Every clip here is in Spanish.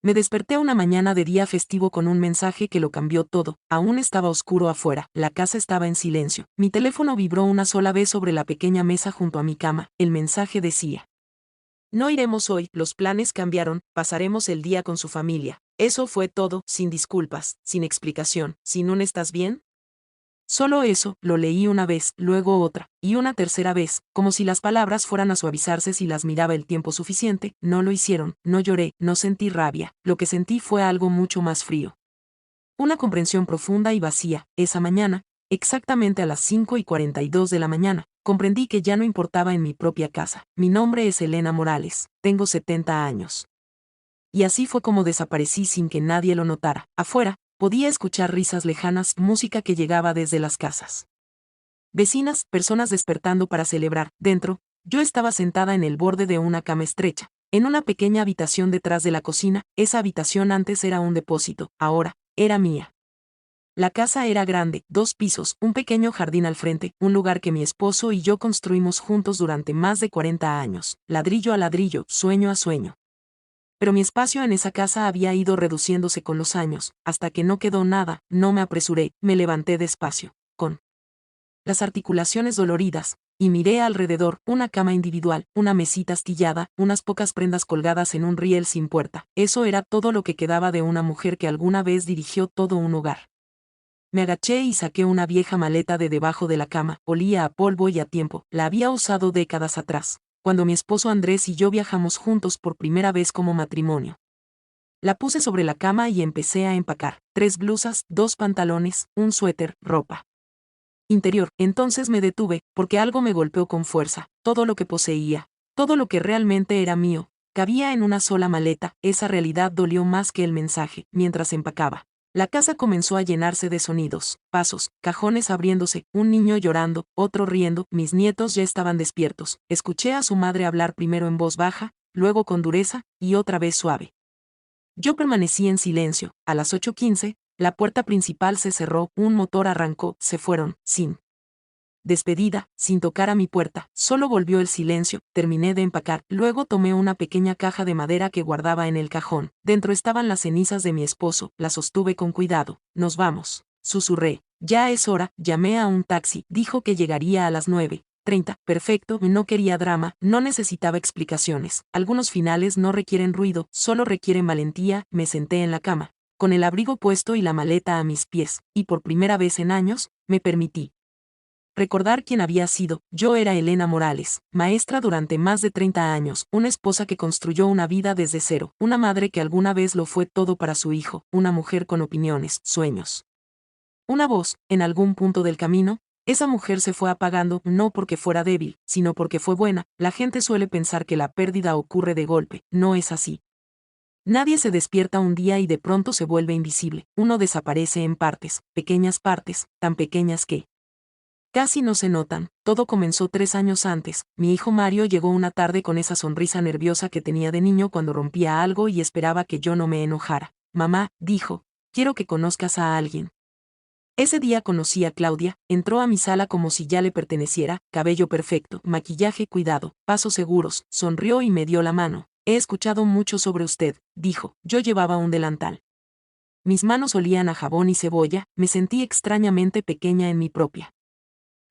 Me desperté una mañana de día festivo con un mensaje que lo cambió todo. Aún estaba oscuro afuera, la casa estaba en silencio. Mi teléfono vibró una sola vez sobre la pequeña mesa junto a mi cama. El mensaje decía: no iremos hoy, los planes cambiaron, pasaremos el día con su familia. Eso fue todo, sin disculpas, sin explicación, sin un ¿estás bien? Solo eso, lo leí una vez, luego otra, y una tercera vez, como si las palabras fueran a suavizarse si las miraba el tiempo suficiente. No lo hicieron, no lloré, no sentí rabia, lo que sentí fue algo mucho más frío. Una comprensión profunda y vacía. Esa mañana, exactamente a las 5:42 de la mañana, comprendí que ya no importaba en mi propia casa. Mi nombre es Elena Morales, tengo 70 años. Y así fue como desaparecí sin que nadie lo notara. Afuera, podía escuchar risas lejanas, música que llegaba desde las casas. Vecinas, personas despertando para celebrar. Dentro, yo estaba sentada en el borde de una cama estrecha, en una pequeña habitación detrás de la cocina. Esa habitación antes era un depósito, ahora, era mía. La casa era grande, 2 pisos, un pequeño jardín al frente, un lugar que mi esposo y yo construimos juntos durante más de 40 años, ladrillo a ladrillo, sueño a sueño. Pero mi espacio en esa casa había ido reduciéndose con los años, hasta que no quedó nada. No me apresuré, me levanté despacio, con las articulaciones doloridas, y miré alrededor. Una cama individual, una mesita astillada, unas pocas prendas colgadas en un riel sin puerta. Eso era todo lo que quedaba de una mujer que alguna vez dirigió todo un hogar. Me agaché y saqué una vieja maleta de debajo de la cama. Olía a polvo y a tiempo. La había usado décadas atrás, cuando mi esposo Andrés y yo viajamos juntos por primera vez como matrimonio. La puse sobre la cama y empecé a empacar. 3 blusas, 2 pantalones, un suéter, ropa interior. Entonces me detuve, porque algo me golpeó con fuerza. Todo lo que poseía, todo lo que realmente era mío, cabía en una sola maleta. Esa realidad dolió más que el mensaje. Mientras empacaba, la casa comenzó a llenarse de sonidos, pasos, cajones abriéndose, un niño llorando, otro riendo. Mis nietos ya estaban despiertos. Escuché a su madre hablar primero en voz baja, luego con dureza, y otra vez suave. Yo permanecí en silencio. A las 8:15, la puerta principal se cerró, un motor arrancó. Se fueron, sin despedida, sin tocar a mi puerta. Solo volvió el silencio. Terminé de empacar. Luego tomé una pequeña caja de madera que guardaba en el cajón. Dentro estaban las cenizas de mi esposo. La sostuve con cuidado. Nos vamos, susurré. Ya es hora. Llamé a un taxi. Dijo que llegaría a las 9:30. Perfecto, no quería drama, no necesitaba explicaciones. Algunos finales no requieren ruido, solo requieren valentía. Me senté en la cama, con el abrigo puesto y la maleta a mis pies, y por primera vez en años, me permití recordar quién había sido. Yo era Elena Morales, maestra durante más de 30 años, una esposa que construyó una vida desde cero, una madre que alguna vez lo fue todo para su hijo, una mujer con opiniones, sueños. Una voz, en algún punto del camino. Esa mujer se fue apagando, no porque fuera débil, sino porque fue buena. La gente suele pensar que la pérdida ocurre de golpe. No es así. Nadie se despierta un día y de pronto se vuelve invisible. Uno desaparece en partes, pequeñas partes, tan pequeñas que casi no se notan. Todo comenzó 3 años antes. Mi hijo Mario llegó una tarde con esa sonrisa nerviosa que tenía de niño cuando rompía algo y esperaba que yo no me enojara. Mamá, dijo, quiero que conozcas a alguien. Ese día conocí a Claudia. Entró a mi sala como si ya le perteneciera, cabello perfecto, maquillaje cuidado, pasos seguros. Sonrió y me dio la mano. He escuchado mucho sobre usted, dijo. Yo llevaba un delantal. Mis manos olían a jabón y cebolla. Me sentí extrañamente pequeña en mi propia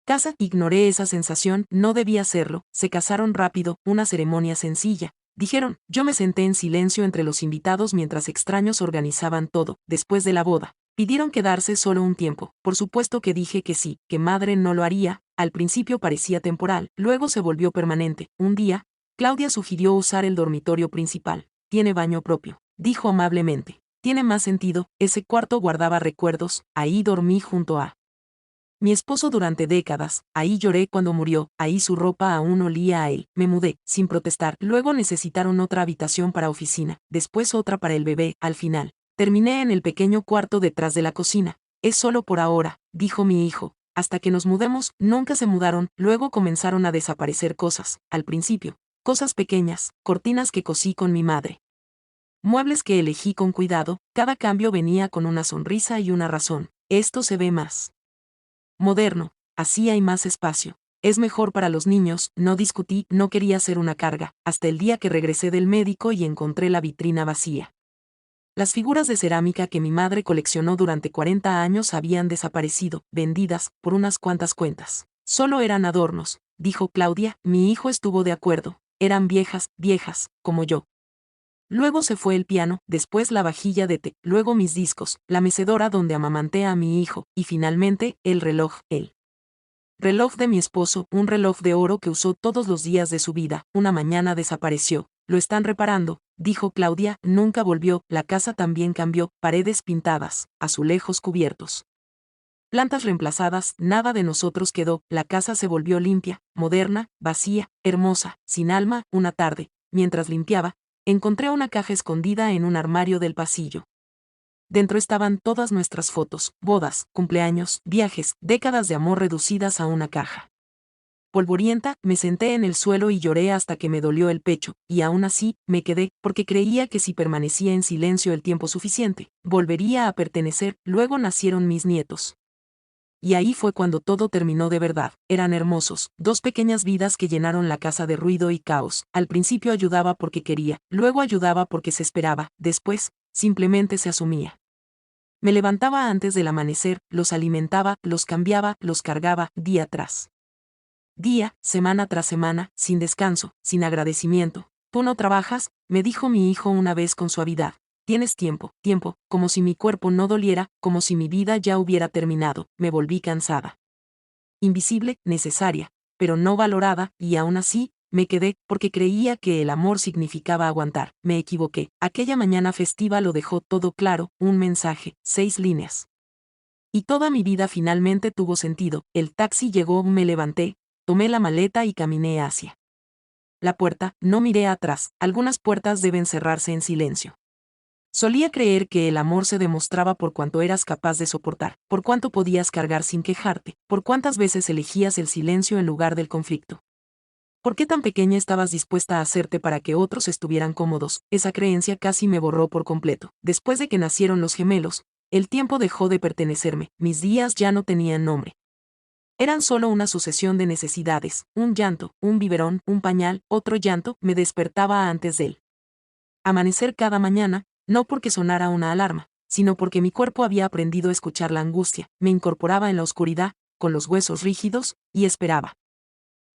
casa. Ignoré esa sensación. No debía hacerlo. Se casaron rápido, una ceremonia sencilla. Dijeron. Yo me senté en silencio entre los invitados mientras extraños organizaban todo. Después de la boda, pidieron quedarse solo un tiempo. Por supuesto que dije que sí, que madre no lo haría. Al principio parecía temporal, luego se volvió permanente. Un día, Claudia sugirió usar el dormitorio principal. Tiene baño propio, dijo amablemente. Tiene más sentido. Ese cuarto guardaba recuerdos. Ahí dormí junto a mi esposo durante décadas. Ahí lloré cuando murió. Ahí su ropa aún olía a él. Me mudé, sin protestar. Luego necesitaron otra habitación para oficina, después otra para el bebé. Al final, terminé en el pequeño cuarto detrás de la cocina. Es solo por ahora, dijo mi hijo. Hasta que nos mudemos. Nunca se mudaron. Luego comenzaron a desaparecer cosas. Al principio, cosas pequeñas, cortinas que cosí con mi madre, muebles que elegí con cuidado. Cada cambio venía con una sonrisa y una razón. Esto se ve más moderno, así hay más espacio. Es mejor para los niños. No discutí, no quería ser una carga, hasta el día que regresé del médico y encontré la vitrina vacía. Las figuras de cerámica que mi madre coleccionó durante 40 años habían desaparecido, vendidas, por unas cuantas cuentas. Solo eran adornos, dijo Claudia. Mi hijo estuvo de acuerdo. Eran viejas, viejas, como yo. Luego se fue el piano, después la vajilla de té, luego mis discos, la mecedora donde amamanté a mi hijo, y finalmente, el reloj, el reloj de mi esposo, un reloj de oro que usó todos los días de su vida. Una mañana desapareció. Lo están reparando, dijo Claudia. Nunca volvió. La casa también cambió, paredes pintadas, azulejos cubiertos, plantas reemplazadas, nada de nosotros quedó. La casa se volvió limpia, moderna, vacía, hermosa, sin alma. Una tarde, mientras limpiaba, encontré una caja escondida en un armario del pasillo. Dentro estaban todas nuestras fotos, bodas, cumpleaños, viajes, décadas de amor reducidas a una caja. Polvorienta, me senté en el suelo y lloré hasta que me dolió el pecho, y aún así, me quedé, porque creía que si permanecía en silencio el tiempo suficiente, volvería a pertenecer. Luego nacieron mis nietos. Y ahí fue cuando todo terminó de verdad. Eran hermosos, dos pequeñas vidas que llenaron la casa de ruido y caos. Al principio ayudaba porque quería, luego ayudaba porque se esperaba, después, simplemente se asumía. Me levantaba antes del amanecer, los alimentaba, los cambiaba, los cargaba, día tras día, semana tras semana, sin descanso, sin agradecimiento. Tú no trabajas, me dijo mi hijo una vez con suavidad. Tienes tiempo, tiempo, como si mi cuerpo no doliera, como si mi vida ya hubiera terminado. Me volví cansada. Invisible, necesaria, pero no valorada, y aún así, me quedé, porque creía que el amor significaba aguantar. Me equivoqué. Aquella mañana festiva lo dejó todo claro, un mensaje, 6 líneas. Y toda mi vida finalmente tuvo sentido. El taxi llegó, me levanté, tomé la maleta y caminé hacia la puerta. No miré atrás. Algunas puertas deben cerrarse en silencio. Solía creer que el amor se demostraba por cuánto eras capaz de soportar, por cuánto podías cargar sin quejarte, por cuántas veces elegías el silencio en lugar del conflicto. ¿Por qué tan pequeña estabas dispuesta a hacerte para que otros estuvieran cómodos? Esa creencia casi me borró por completo. Después de que nacieron los gemelos, el tiempo dejó de pertenecerme. Mis días ya no tenían nombre. Eran solo una sucesión de necesidades, un llanto, un biberón, un pañal, otro llanto. Me despertaba antes del amanecer cada mañana, no porque sonara una alarma, sino porque mi cuerpo había aprendido a escuchar la angustia. Me incorporaba en la oscuridad, con los huesos rígidos, y esperaba.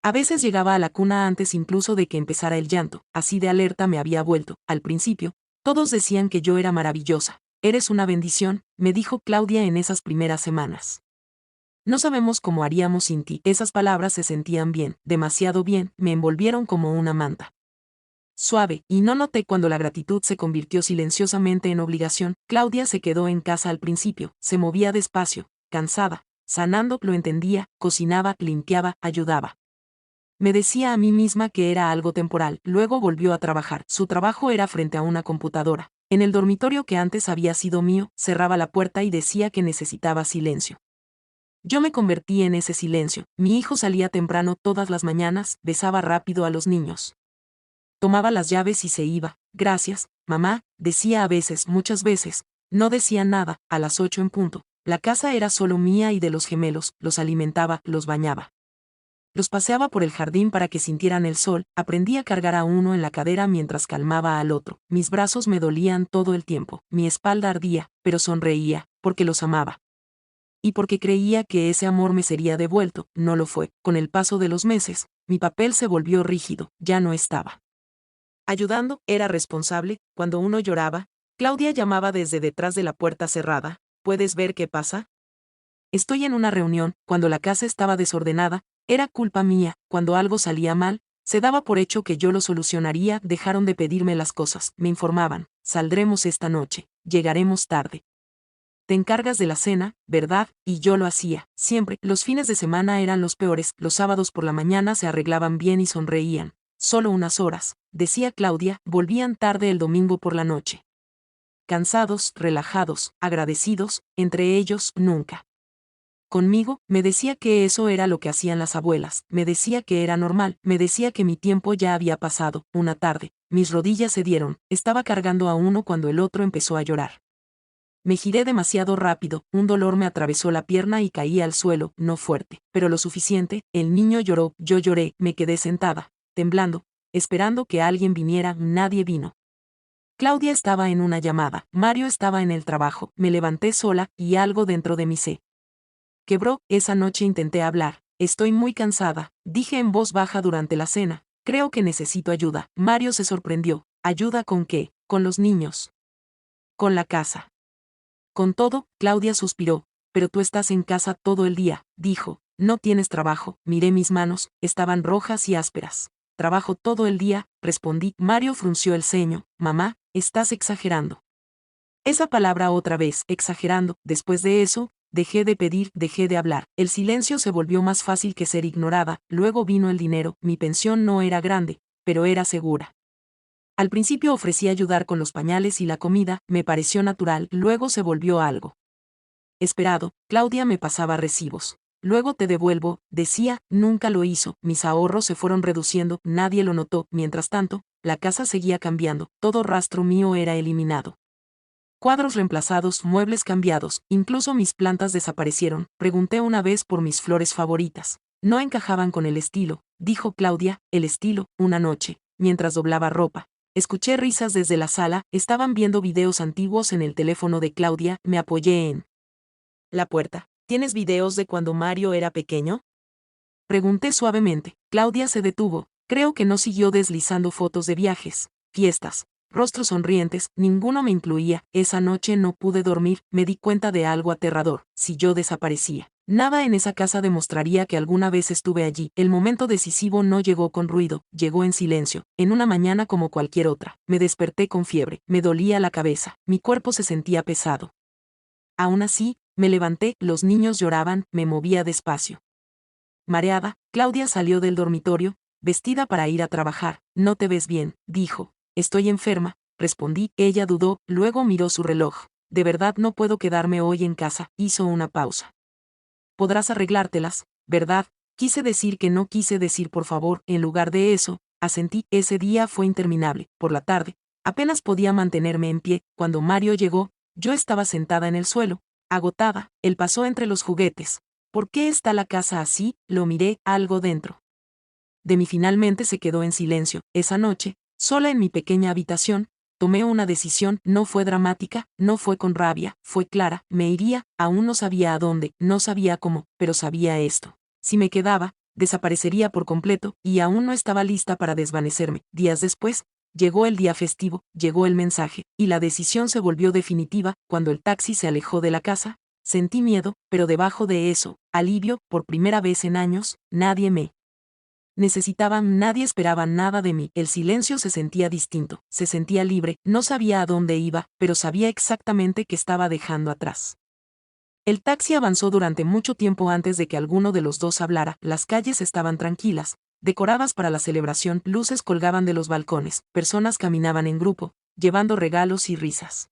A veces llegaba a la cuna antes incluso de que empezara el llanto. Así de alerta me había vuelto. Al principio, todos decían que yo era maravillosa. Eres una bendición, me dijo Claudia en esas primeras semanas. No sabemos cómo haríamos sin ti. Esas palabras se sentían bien, demasiado bien, me envolvieron como una manta suave, y no noté cuando la gratitud se convirtió silenciosamente en obligación. Claudia se quedó en casa al principio, se movía despacio, cansada, sanando. Lo entendía, cocinaba, limpiaba, ayudaba. Me decía a mí misma que era algo temporal. Luego volvió a trabajar. Su trabajo era frente a una computadora. En el dormitorio que antes había sido mío, cerraba la puerta y decía que necesitaba silencio. Yo me convertí en ese silencio. Mi hijo salía temprano todas las mañanas, besaba rápido a los niños. Tomaba las llaves y se iba. Gracias, mamá, decía a veces, muchas veces. No decía nada. A las 8 en punto. La casa era solo mía y de los gemelos. Los alimentaba, los bañaba. Los paseaba por el jardín para que sintieran el sol. Aprendí a cargar a uno en la cadera mientras calmaba al otro. Mis brazos me dolían todo el tiempo. Mi espalda ardía, pero sonreía, porque los amaba. Y porque creía que ese amor me sería devuelto. No lo fue. Con el paso de los meses, mi papel se volvió rígido. Ya no estaba ayudando, era responsable. Cuando uno lloraba, Claudia llamaba desde detrás de la puerta cerrada. ¿Puedes ver qué pasa? Estoy en una reunión. Cuando la casa estaba desordenada, era culpa mía. Cuando algo salía mal, se daba por hecho que yo lo solucionaría. Dejaron de pedirme las cosas. Me informaban. Saldremos esta noche. Llegaremos tarde. Te encargas de la cena, ¿verdad? Y yo lo hacía, siempre. Los fines de semana eran los peores. Los sábados por la mañana se arreglaban bien y sonreían. Solo unas horas, decía Claudia. Volvían tarde el domingo por la noche. Cansados, relajados, agradecidos, entre ellos, nunca. Conmigo, me decía que eso era lo que hacían las abuelas. Me decía que era normal. Me decía que mi tiempo ya había pasado. Una tarde, mis rodillas cedieron. Estaba cargando a uno cuando el otro empezó a llorar. Me giré demasiado rápido, un dolor me atravesó la pierna y caí al suelo, no fuerte, pero lo suficiente. El niño lloró, yo lloré, me quedé sentada, temblando, esperando que alguien viniera. Nadie vino. Claudia estaba en una llamada, Mario estaba en el trabajo, me levanté sola y algo dentro de mí se quebró. Esa noche intenté hablar. Estoy muy cansada, dije en voz baja durante la cena. Creo que necesito ayuda. Mario se sorprendió. ¿Ayuda con qué? Con los niños. Con la casa. Con todo, Claudia suspiró. Pero tú estás en casa todo el día, dijo. No tienes trabajo. Miré mis manos, estaban rojas y ásperas. Trabajo todo el día, respondí. Mario frunció el ceño. Mamá, estás exagerando. Esa palabra otra vez, exagerando. Después de eso, dejé de pedir, dejé de hablar. El silencio se volvió más fácil que ser ignorada. Luego vino el dinero. Mi pensión no era grande, pero era segura. Al principio ofrecí ayudar con los pañales y la comida, me pareció natural, luego se volvió algo esperado. Claudia me pasaba recibos. Luego te devuelvo, decía, nunca lo hizo, mis ahorros se fueron reduciendo, nadie lo notó. Mientras tanto, la casa seguía cambiando, todo rastro mío era eliminado. Cuadros reemplazados, muebles cambiados, incluso mis plantas desaparecieron. Pregunté una vez por mis flores favoritas. No encajaban con el estilo, dijo Claudia. El estilo. Una noche, mientras doblaba ropa, escuché risas desde la sala. Estaban viendo videos antiguos en el teléfono de Claudia. Me apoyé en la puerta. ¿Tienes videos de cuando Mario era pequeño? Pregunté suavemente. Claudia se detuvo. Creo que no siguió deslizando fotos de viajes, fiestas, rostros sonrientes. Ninguno me incluía. Esa noche no pude dormir. Me di cuenta de algo aterrador. Si yo desaparecía, nada en esa casa demostraría que alguna vez estuve allí. El momento decisivo no llegó con ruido, llegó en silencio, en una mañana como cualquier otra. Me desperté con fiebre, me dolía la cabeza, mi cuerpo se sentía pesado. Aún así, me levanté, los niños lloraban, me movía despacio. Mareada, Claudia salió del dormitorio, vestida para ir a trabajar. No te ves bien, dijo. Estoy enferma, respondí. Ella dudó, luego miró su reloj. De verdad no puedo quedarme hoy en casa, hizo una pausa. Podrás arreglártelas, ¿verdad? Quise decir que no quise decir por favor, en lugar de eso, asentí. Ese día fue interminable. Por la tarde, apenas podía mantenerme en pie. Cuando Mario llegó, yo estaba sentada en el suelo, agotada. Él pasó entre los juguetes. ¿Por qué está la casa así? Lo miré, algo dentro de mí finalmente se quedó en silencio. Esa noche, sola en mi pequeña habitación, tomé una decisión. No fue dramática, no fue con rabia, fue clara. Me iría, aún no sabía a dónde, no sabía cómo, pero sabía esto. Si me quedaba, desaparecería por completo, y aún no estaba lista para desvanecerme. Días después, llegó el día festivo, llegó el mensaje, y la decisión se volvió definitiva. Cuando el taxi se alejó de la casa, sentí miedo, pero debajo de eso, alivio. Por primera vez en años, nadie me necesitaban, nadie esperaba nada de mí. El silencio se sentía distinto, se sentía libre. No sabía a dónde iba, pero sabía exactamente qué estaba dejando atrás. El taxi avanzó durante mucho tiempo antes de que alguno de los dos hablara. Las calles estaban tranquilas, decoradas para la celebración. Luces colgaban de los balcones, personas caminaban en grupo, llevando regalos y risas.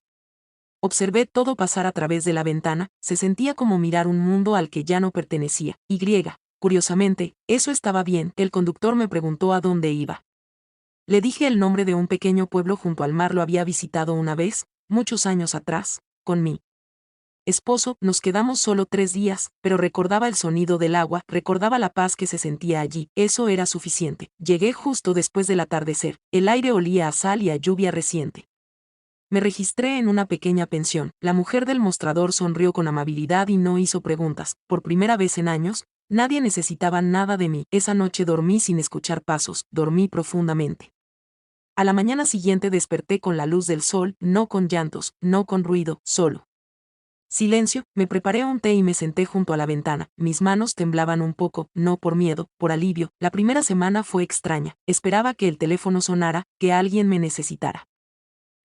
Observé todo pasar a través de la ventana. Se sentía como mirar un mundo al que ya no pertenecía. Curiosamente, eso estaba bien. El conductor me preguntó a dónde iba. Le dije el nombre de un pequeño pueblo junto al mar. Lo había visitado una vez, muchos años atrás, con mi esposo. Nos quedamos solo 3 días, pero recordaba el sonido del agua, recordaba la paz que se sentía allí. Eso era suficiente. Llegué justo después del atardecer. El aire olía a sal y a lluvia reciente. Me registré en una pequeña pensión. La mujer del mostrador sonrió con amabilidad y no hizo preguntas. Por primera vez en años, nadie necesitaba nada de mí. Esa noche dormí sin escuchar pasos, dormí profundamente. A la mañana siguiente desperté con la luz del sol, no con llantos, no con ruido, solo silencio. Me preparé un té y me senté junto a la ventana. Mis manos temblaban un poco, no por miedo, por alivio. La primera semana fue extraña. Esperaba que el teléfono sonara, que alguien me necesitara,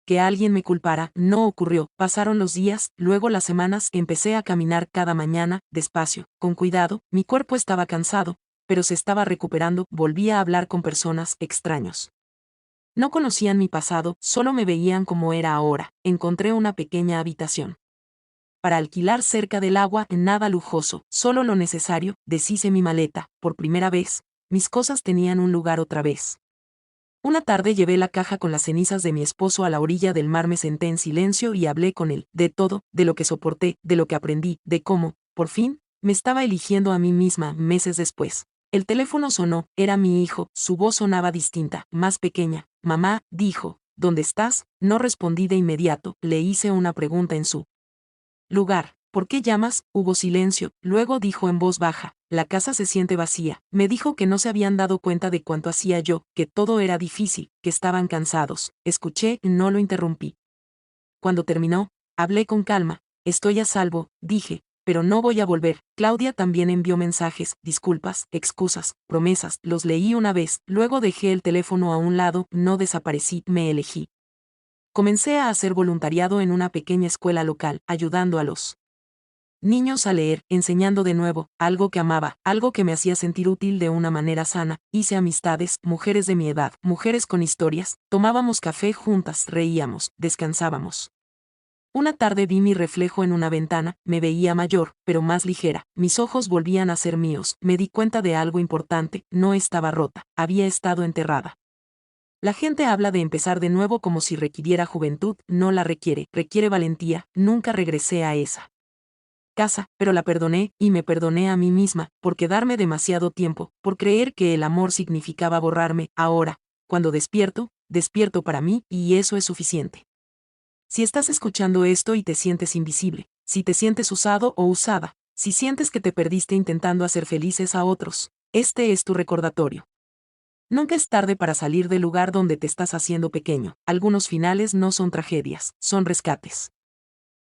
que alguien me culpara. No ocurrió. Pasaron los días, luego las semanas. Empecé a caminar cada mañana, despacio, con cuidado. Mi cuerpo estaba cansado, pero se estaba recuperando. Volví a hablar con personas, extraños. No conocían mi pasado, solo me veían como era ahora. Encontré una pequeña habitación para alquilar cerca del agua, nada lujoso, solo lo necesario. Deshice mi maleta. Por primera vez, mis cosas tenían un lugar otra vez. Una tarde llevé la caja con las cenizas de mi esposo a la orilla del mar. Me senté en silencio y hablé con él, de todo, de lo que soporté, de lo que aprendí, de cómo, por fin, me estaba eligiendo a mí misma. Meses después, el teléfono sonó, era mi hijo. Su voz sonaba distinta, más pequeña. Mamá, dijo, ¿Dónde estás? No respondí de inmediato, le hice una pregunta en su lugar. ¿Por qué llamas? Hubo silencio, luego dijo en voz baja, la casa se siente vacía. Me dijo que no se habían dado cuenta de cuánto hacía yo, que todo era difícil, que estaban cansados. Escuché, no lo interrumpí. Cuando terminó, hablé con calma. Estoy a salvo, dije, pero no voy a volver. Claudia también envió mensajes, disculpas, excusas, promesas. Los leí una vez, luego dejé el teléfono a un lado, no desaparecí, me elegí. Comencé a hacer voluntariado en una pequeña escuela local, ayudando a los niños a leer, enseñando de nuevo, algo que amaba, algo que me hacía sentir útil de una manera sana. Hice amistades, mujeres de mi edad, mujeres con historias, tomábamos café juntas, reíamos, descansábamos. Una tarde vi mi reflejo en una ventana, me veía mayor, pero más ligera, mis ojos volvían a ser míos, me di cuenta de algo importante, no estaba rota, había estado enterrada. La gente habla de empezar de nuevo como si requiriera juventud, no la requiere, requiere valentía, nunca regresé a esa casa, pero la perdoné, y me perdoné a mí misma, por quedarme demasiado tiempo, por creer que el amor significaba borrarme. Ahora, cuando despierto, despierto para mí, y eso es suficiente. Si estás escuchando esto y te sientes invisible, si te sientes usado o usada, si sientes que te perdiste intentando hacer felices a otros, este es tu recordatorio. Nunca es tarde para salir del lugar donde te estás haciendo pequeño. Algunos finales no son tragedias, son rescates.